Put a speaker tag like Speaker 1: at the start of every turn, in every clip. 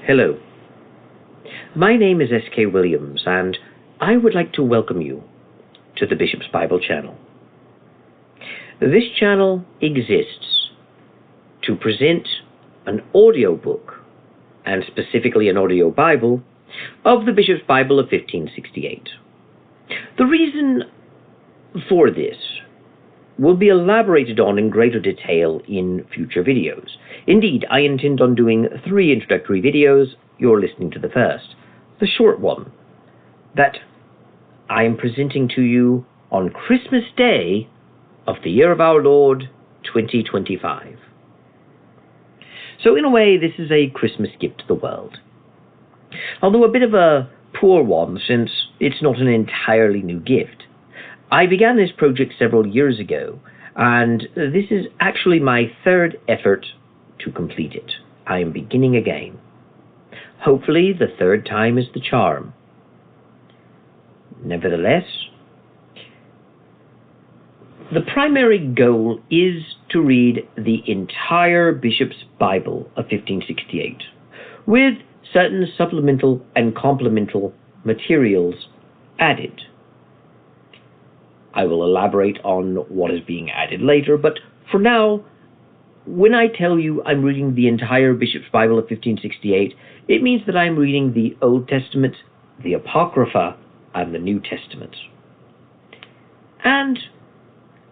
Speaker 1: Hello, my name is S.K. Williams, and I would like to welcome you to the Bishop's Bible channel. This channel exists to present an audio book, and specifically an audio Bible, of the Bishop's Bible of 1568. The reason for this will be elaborated on in greater detail in future videos. Indeed, I intend on doing 3 introductory videos. You're listening to the first, the short one, that I am presenting to you on Christmas Day of the year of our Lord, 2025. So in a way, this is a Christmas gift to the world. Although a bit of a poor one, since it's not an entirely new gift. I began this project several years ago, and this is actually my 3rd effort to complete it. I am beginning again. Hopefully, the 3rd time is the charm. Nevertheless, the primary goal is to read the entire Bishop's Bible of 1568, with certain supplemental and complemental materials added. I will elaborate on what is being added later, but for now, when I tell you I'm reading the entire Bishop's Bible of 1568, it means that I'm reading the Old Testament, the Apocrypha, and the New Testament. And,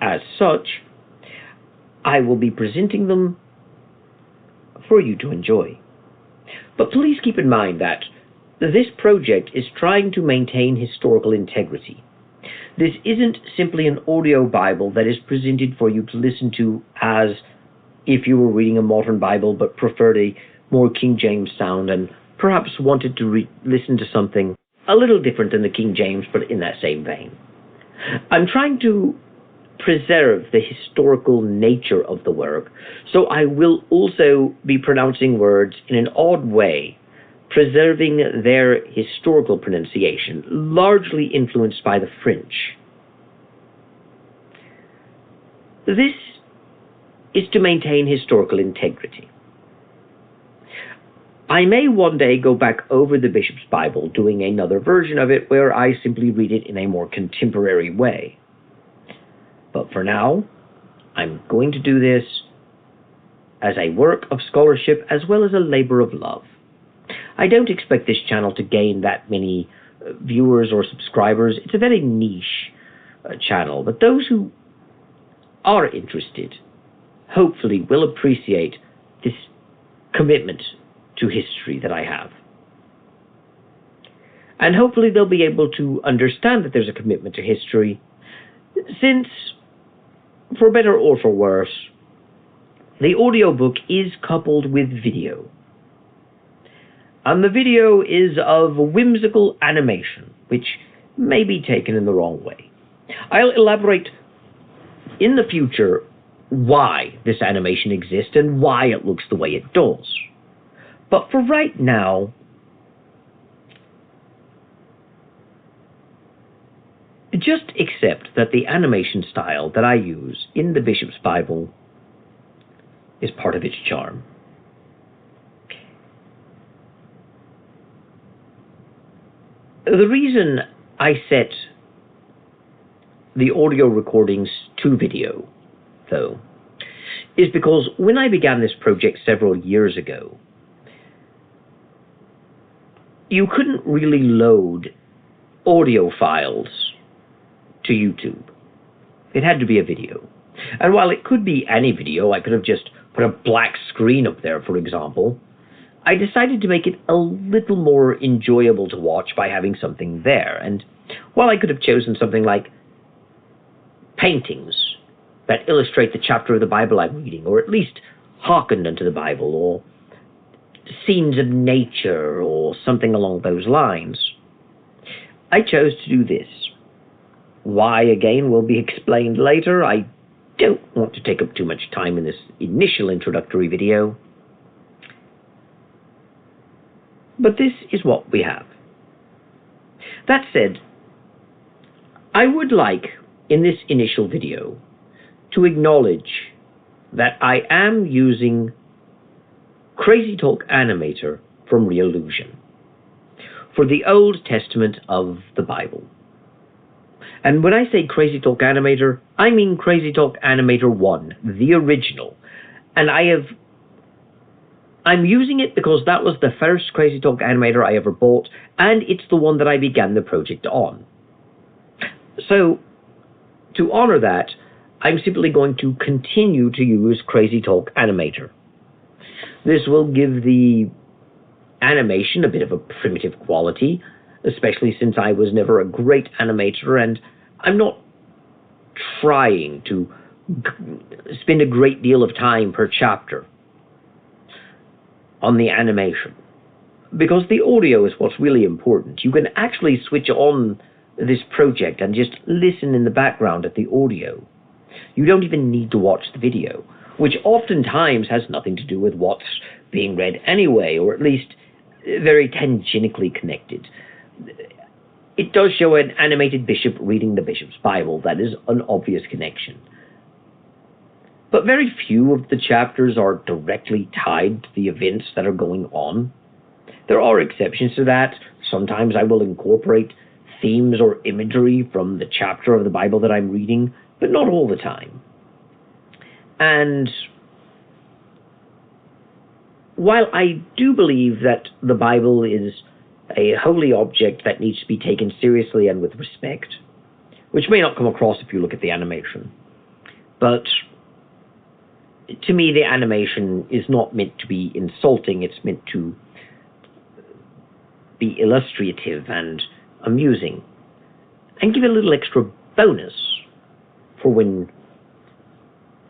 Speaker 1: as such, I will be presenting them for you to enjoy. But please keep in mind that this project is trying to maintain historical integrity. This isn't simply an audio Bible that is presented for you to listen to as if you were reading a modern Bible but preferred a more King James sound and perhaps wanted to listen to something a little different than the King James but in that same vein. I'm trying to preserve the historical nature of the work, so I will also be pronouncing words in an odd way, preserving their historical pronunciation, largely influenced by the French. This is to maintain historical integrity. I may one day go back over the Bishop's Bible, doing another version of it where I simply read it in a more contemporary way. But for now, I'm going to do this as a work of scholarship as well as a labor of love. I don't expect this channel to gain that many viewers or subscribers. It's a very niche channel, but those who are interested hopefully will appreciate this commitment to history that I have. And hopefully they'll be able to understand that there's a commitment to history, since, for better or for worse, the audiobook is coupled with video. And the video is of whimsical animation, which may be taken in the wrong way. I'll elaborate in the future why this animation exists and why it looks the way it does. But for right now, just accept that the animation style that I use in the Bishop's Bible is part of its charm. The reason I set the audio recordings to video, though, is because when I began this project several years ago, you couldn't really load audio files to YouTube. It had to be a video. And while it could be any video, I could have just put a black screen up there, for example, I decided to make it a little more enjoyable to watch by having something there. And while I could have chosen something like paintings that illustrate the chapter of the Bible I'm reading, or at least hearkened unto the Bible, or scenes of nature, or something along those lines, I chose to do this. Why, again, will be explained later. I don't want to take up too much time in this initial introductory video. But this is what we have. That said, I would like, in this initial video, to acknowledge that I am using Crazy Talk Animator from Reallusion for the Old Testament of the Bible. And when I say Crazy Talk Animator, I mean Crazy Talk Animator 1, the original. And I'm using it because that was the first Crazy Talk Animator I ever bought, and it's the one that I began the project on. So, to honor that, I'm simply going to continue to use Crazy Talk Animator. This will give the animation a bit of a primitive quality, especially since I was never a great animator and I'm not trying to spend a great deal of time per chapter on the animation. Because the audio is what's really important. You can actually switch on this project and just listen in the background at the audio. You don't even need to watch the video, which oftentimes has nothing to do with what's being read anyway, or at least very tangentially connected. It does show an animated bishop reading the bishop's Bible. That is an obvious connection. But very few of the chapters are directly tied to the events that are going on. There are exceptions to that. Sometimes I will incorporate themes or imagery from the chapter of the Bible that I'm reading, but not all the time. And while I do believe that the Bible is a holy object that needs to be taken seriously and with respect, which may not come across if you look at the animation, but to me the animation is not meant to be insulting, it's meant to be illustrative and amusing, and give a little extra bonus for when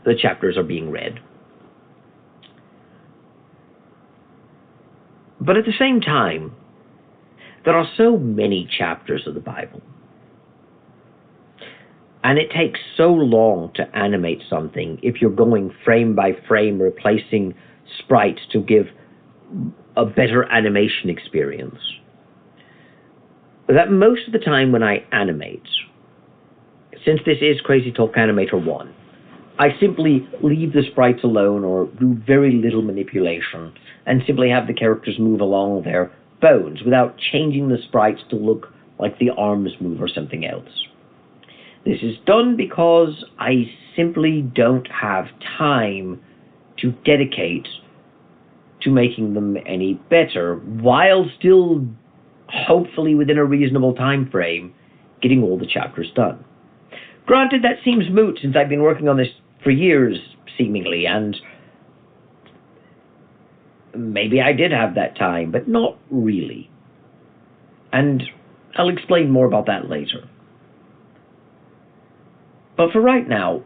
Speaker 1: the chapters are being read. But at the same time, there are so many chapters of the Bible, and it takes so long to animate something if you're going frame by frame, replacing sprites to give a better animation experience, that most of the time when I animate, since this is Crazy Talk Animator 1, I simply leave the sprites alone or do very little manipulation and simply have the characters move along their bones without changing the sprites to look like the arms move or something else. This is done because I simply don't have time to dedicate to making them any better, while still, hopefully within a reasonable time frame, getting all the chapters done. Granted, that seems moot since I've been working on this for years, seemingly, and maybe I did have that time, but not really. And I'll explain more about that later. But for right now,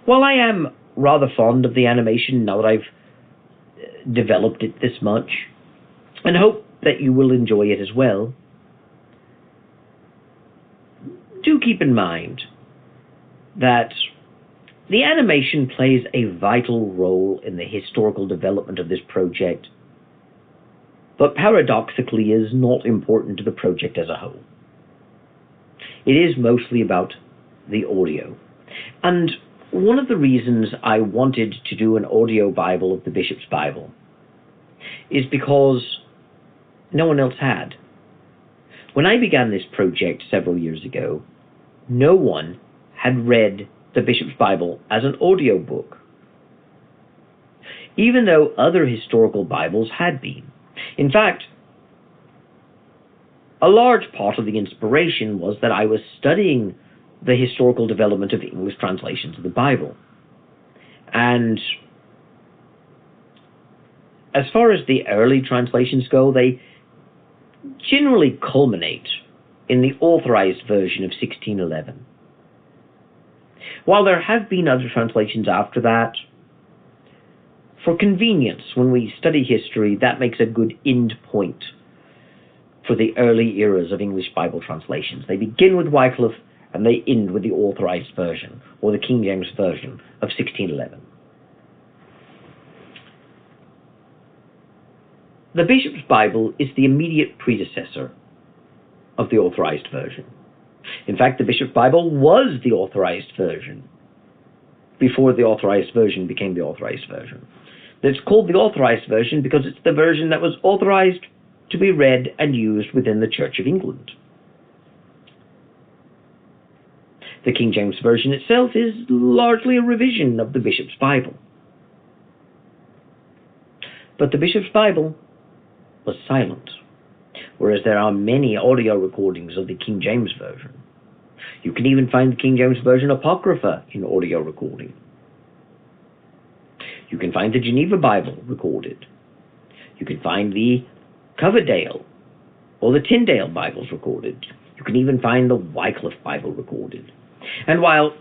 Speaker 1: while I am rather fond of the animation now that I've developed it this much, and hope that you will enjoy it as well, do keep in mind that the animation plays a vital role in the historical development of this project, but paradoxically is not important to the project as a whole. It is mostly about the audio. And one of the reasons I wanted to do an audio Bible of the Bishop's Bible is because no one else had. When I began this project several years ago, no one had read the Bishop's Bible as an audio book, even though other historical Bibles had been. In fact, a large part of the inspiration was that I was studying the historical development of English translations of the Bible. And as far as the early translations go, they generally culminate in the authorized version of 1611. While there have been other translations after that, for convenience, when we study history, that makes a good end point for the early eras of English Bible translations. They begin with Wycliffe and they end with the authorized version, or the King James Version of 1611. The Bishop's Bible is the immediate predecessor of the authorized version. In fact, the Bishop's Bible was the authorized version before the authorized version became the authorized version. It's called the Authorized Version because it's the version that was authorized to be read and used within the Church of England. The King James Version itself is largely a revision of the Bishop's Bible. But the Bishop's Bible was silent, whereas there are many audio recordings of the King James Version. You can even find the King James Version Apocrypha in audio recording. You can find the Geneva Bible recorded. You can find the Coverdale or the Tyndale Bibles recorded. You can even find the Wycliffe Bible recorded. And while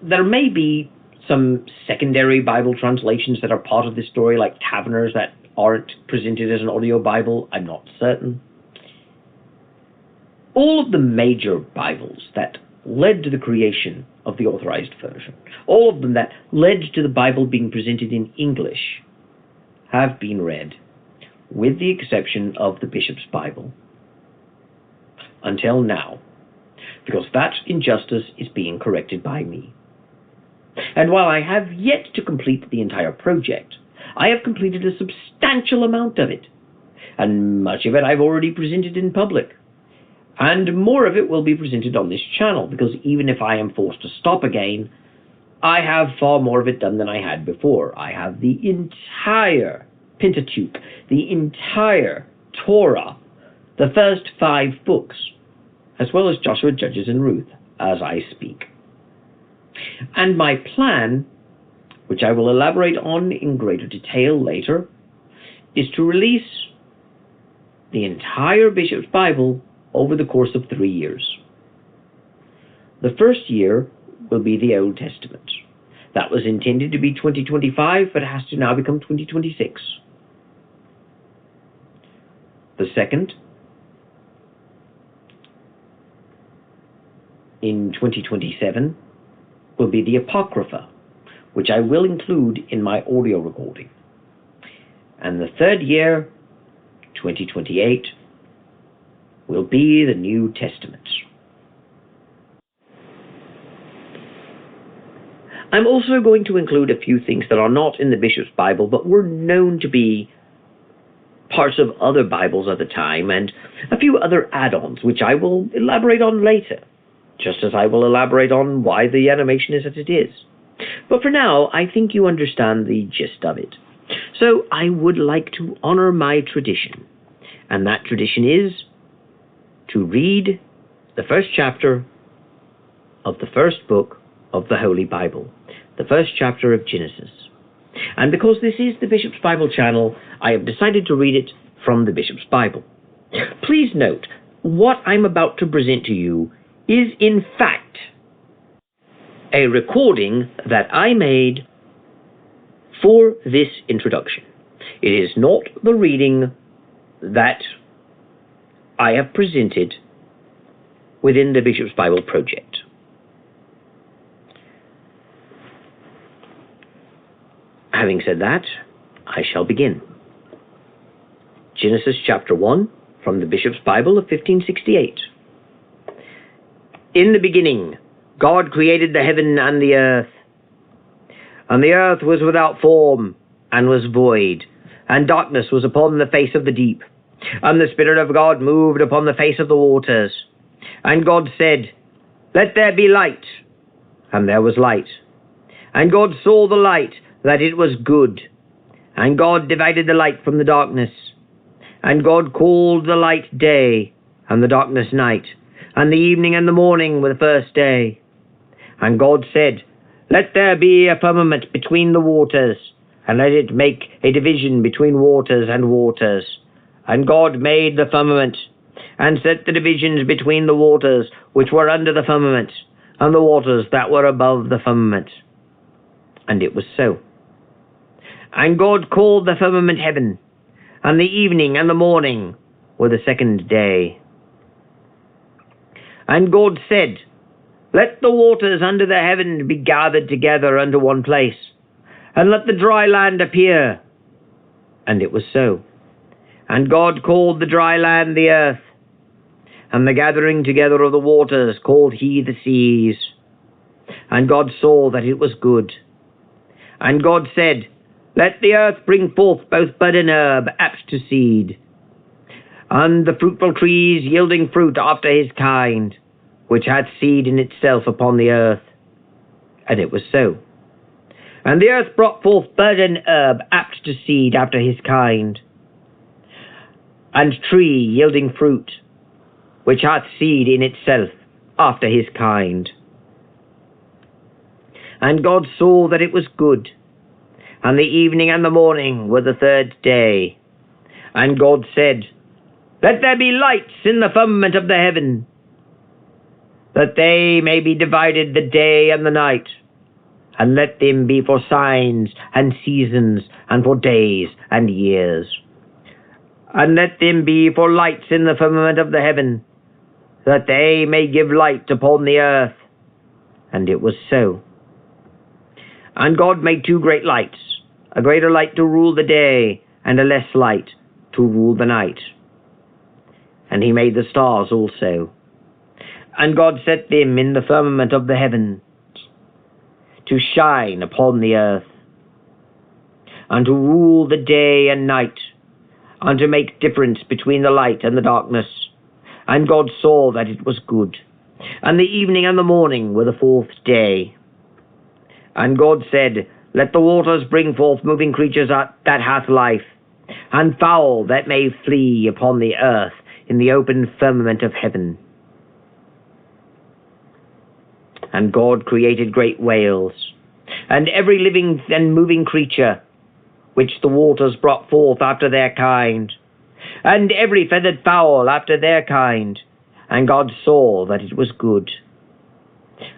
Speaker 1: there may be some secondary Bible translations that are part of this story, like Taverners, that aren't presented as an audio Bible, I'm not certain. All of the major Bibles that led to the creation of the Authorized Version, all of them that led to the Bible being presented in English, have been read, with the exception of the Bishop's Bible, until now, because that injustice is being corrected by me. And while I have yet to complete the entire project, I have completed a substantial amount of it, and much of it I've already presented in public. And more of it will be presented on this channel, because even if I am forced to stop again, I have far more of it done than I had before. I have the entire Pentateuch, the entire Torah, the first 5 books, as well as Joshua, Judges, and Ruth, as I speak. And my plan, which I will elaborate on in greater detail later, is to release the entire Bishop's Bible over the course of 3 years. The first year will be the Old Testament. That was intended to be 2025, but has to now become 2026. The second, in 2027, will be the Apocrypha, which I will include in my audio recording. And the third year, 2028, will be the New Testament. I'm also going to include a few things that are not in the Bishop's Bible, but were known to be parts of other Bibles at the time, and a few other add-ons, which I will elaborate on later, just as I will elaborate on why the animation is as it is. But for now, I think you understand the gist of it. So I would like to honor my tradition, and that tradition is to read the first chapter of the first book of the Holy Bible, the first chapter of Genesis. And because this is the Bishop's Bible channel, I have decided to read it from the Bishop's Bible. Please note, what I'm about to present to you is in fact a recording that I made for this introduction. It is not the reading that I have presented within the Bishop's Bible project. Having said that, I shall begin. Genesis chapter 1 from the Bishop's Bible of 1568. In the beginning, God created the heaven and the earth. And the earth was without form and was void, and darkness was upon the face of the deep. And the Spirit of God moved upon the face of the waters. And God said, "Let there be light." And there was light. And God saw the light, that it was good. And God divided the light from the darkness. And God called the light day, and the darkness night. And the evening and the morning were the first day. And God said, "Let there be a firmament between the waters, and let it make a division between waters and waters." And God made the firmament, and set the divisions between the waters which were under the firmament, and the waters that were above the firmament. And it was so. And God called the firmament heaven, and the evening and the morning were the second day. And God said, "Let the waters under the heaven be gathered together unto one place, and let the dry land appear." And it was so. And God called the dry land the earth, and the gathering together of the waters called he the seas. And God saw that it was good. And God said, Let the earth bring forth both bud and herb, apt to seed, and the fruitful trees yielding fruit after his kind, which hath seed in itself upon the earth. And it was so. And the earth brought forth bud and herb, apt to seed after his kind, and tree yielding fruit, which hath seed in itself after his kind. And God saw that it was good. And the evening and the morning were the third day. And God said, Let there be lights in the firmament of the heaven, that they may be divided the day and the night, and let them be for signs and seasons, and for days and years. And let them be for lights in the firmament of the heaven, that they may give light upon the earth. And it was so. And God made two great lights, a greater light to rule the day, and a less light to rule the night. And he made the stars also. And God set them in the firmament of the heavens, to shine upon the earth, and to rule the day and night, and to make difference between the light and the darkness. And God saw that it was good. And the evening and the morning were the fourth day. And God said, Let the waters bring forth moving creatures that hath life, and fowl that may flee upon the earth in the open firmament of heaven. And God created great whales, and every living and moving creature, which the waters brought forth after their kind, and every feathered fowl after their kind. And God saw that it was good.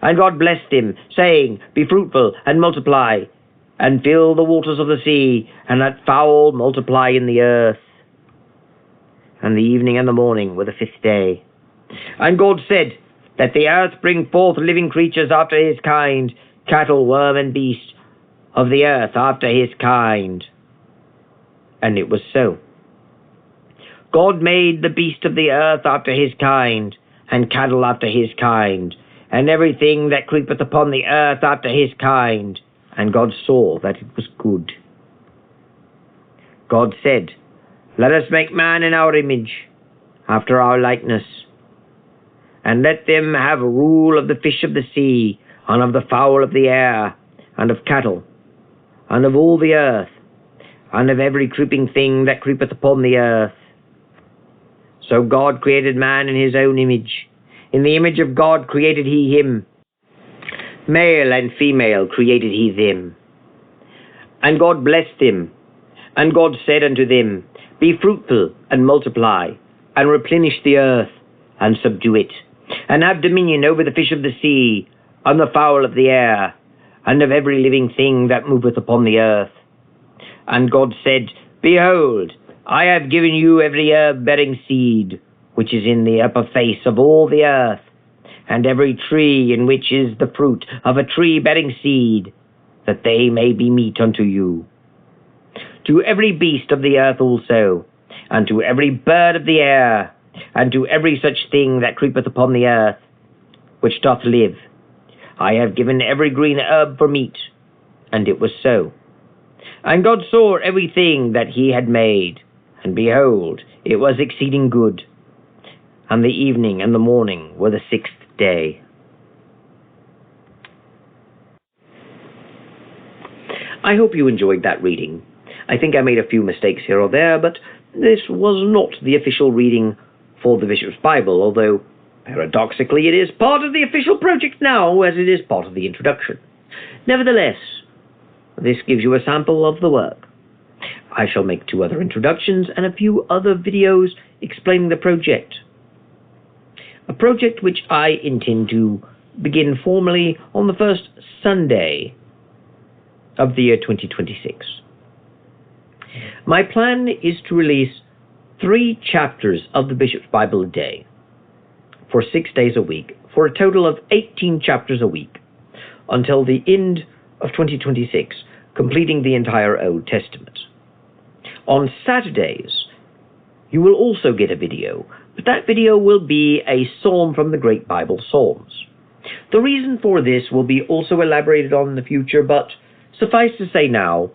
Speaker 1: And God blessed him, saying, Be fruitful, and multiply, and fill the waters of the sea, and let fowl multiply in the earth. And the evening and the morning were the fifth day. And God said, Let the earth bring forth living creatures after his kind, cattle, worm, and beast of the earth after his kind. And it was so. God made the beast of the earth after his kind, and cattle after his kind, and everything that creepeth upon the earth after his kind. And God saw that it was good. God said, Let us make man in our image, after our likeness, and let them have rule of the fish of the sea, and of the fowl of the air, and of cattle, and of all the earth, and of every creeping thing that creepeth upon the earth. So God created man in his own image. In the image of God created he him. Male and female created he them. And God blessed them. And God said unto them, Be fruitful, and multiply, and replenish the earth, and subdue it, and have dominion over the fish of the sea, and the fowl of the air, and of every living thing that moveth upon the earth. And God said, Behold, I have given you every herb bearing seed, which is in the upper face of all the earth, and every tree in which is the fruit of a tree bearing seed, that they may be meat unto you. To every beast of the earth also, and to every bird of the air, and to every such thing that creepeth upon the earth, which doth live, I have given every green herb for meat. And it was so. And God saw everything that he had made, and behold, it was exceeding good. And the evening and the morning were the sixth day. I hope you enjoyed that reading. I think I made a few mistakes here or there, but this was not the official reading for the Bishop's Bible, although paradoxically it is part of the official project now, as it is part of the introduction. Nevertheless, this gives you a sample of the work. I shall make 2 other introductions and a few other videos explaining the project. A project which I intend to begin formally on the first Sunday of the year 2026. My plan is to release 3 chapters of the Bishop's Bible a day for 6 days a week, for a total of 18 chapters a week, until the end of 2026, completing the entire Old Testament. On Saturdays, you will also get a video, but that video will be a psalm from the Great Bible Psalms. The reason for this will be also elaborated on in the future, but suffice to say now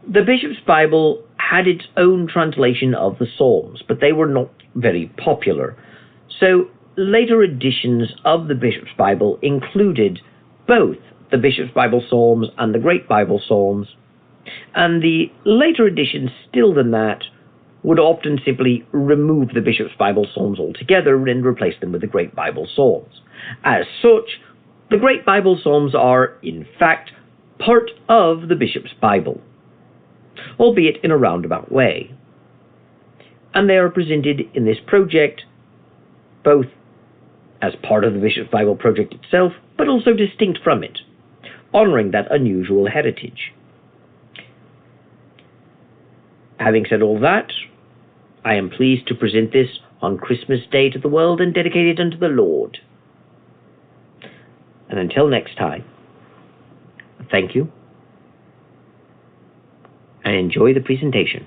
Speaker 1: The Bishop's Bible had its own translation of the Psalms, but they were not very popular. So later editions of the Bishop's Bible included both the Bishop's Bible Psalms and the Great Bible Psalms, and the later editions still than that would often simply remove the Bishop's Bible Psalms altogether and replace them with the Great Bible Psalms. As such, the Great Bible Psalms are, in fact, part of the Bishop's Bible, albeit in a roundabout way. And they are presented in this project both as part of the Bishop's Bible project itself, but also distinct from it, honoring that unusual heritage. Having said all that, I am pleased to present this on Christmas Day to the world and dedicate it unto the Lord. And until next time, thank you, and enjoy the presentation.